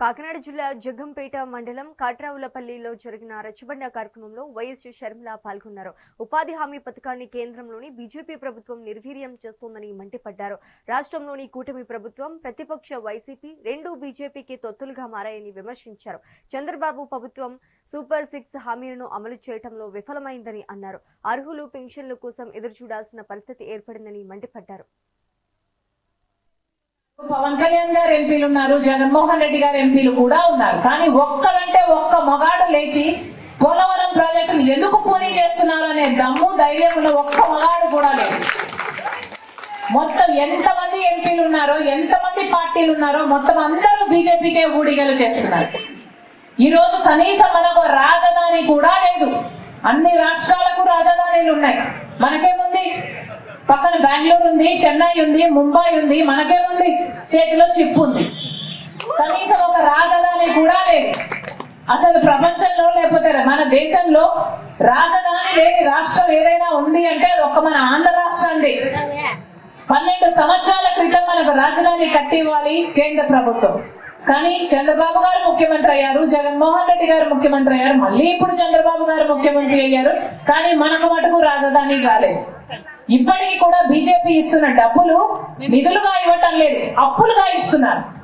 కాకినాడ జిల్లా జగ్గంపేట మండలం కాట్రావులపల్లిలో జరిగిన రచ్చబండ కార్యక్రమంలో వైఎస్ షర్మిల పాల్గొన్నారు. ఉపాధి హామీ పథకాన్ని కేంద్రంలోని బీజేపీ ప్రభుత్వం నిర్వీర్యం చేస్తోందని మండిపడ్డారు. రాష్ట్రంలోని కూటమి ప్రభుత్వం, ప్రతిపక్ష వైసీపీ రెండూ బీజేపీకి తొత్తులుగా మారాయని విమర్శించారు. చంద్రబాబు ప్రభుత్వం సూపర్ 6 హామీలను అమలు చేయడంలో విఫలమైందని అన్నారు. అర్హులు పెన్షన్ల కోసం ఎదురుచూడాల్సిన పరిస్థితి ఏర్పడిందని మండిపడ్డారు. పవన్ కళ్యాణ్ గారు ఎంపీలు ఉన్నారు, జగన్మోహన్ రెడ్డి గారు ఎంపీలు కూడా ఉన్నారు. కానీ ఒక్కరంటే ఒక్క మగాడు లేచి పోలవరం ప్రాజెక్టును ఎందుకు కూలీ చేస్తున్నారు అనే దమ్ము ధైర్యం ఉన్న ఒక్క మగాడు కూడా లేదు. మొత్తం ఎంతమంది ఎంపీలు ఉన్నారో, ఎంతమంది పార్టీలు ఉన్నారో మొత్తం అందరూ బీజేపీకే ఊడిగలు చేస్తున్నారు. ఈ రోజు కనీసం మనకు రాజధాని కూడా లేదు. అన్ని రాష్ట్రాలకు రాజధానిలు ఉన్నాయి, మనకేముంది? పక్కన బెంగళూరు ఉంది, చెన్నై ఉంది, ముంబై ఉంది, మనకేముంది? చేతిలో చిప్పు ఉంది. కనీసం ఒక రాజధాని కూడా లేదు. అసలు ప్రపంచంలో లేకపోతే మన దేశంలో రాజధాని లేని రాష్ట్రం ఏదైనా ఉంది అంటే ఒక్క మన ఆంధ్ర రాష్ట్రం అండి. 12 సంవత్సరాల క్రితం మనకు రాజధాని కట్టివ్వాలి కేంద్ర ప్రభుత్వం. కానీ చంద్రబాబు గారు ముఖ్యమంత్రి అయ్యారు, జగన్మోహన్ రెడ్డి గారు ముఖ్యమంత్రి అయ్యారు, మళ్ళీ ఇప్పుడు చంద్రబాబు గారు ముఖ్యమంత్రి అయ్యారు. కానీ మనకు మటుకు రాజధాని కాలేదు. ఇప్పటికీ కూడా బీజేపీ ఇస్తున్న డబ్బులు నిధులుగా ఇవ్వటం లేదు, అప్పులుగా ఇస్తున్నారు.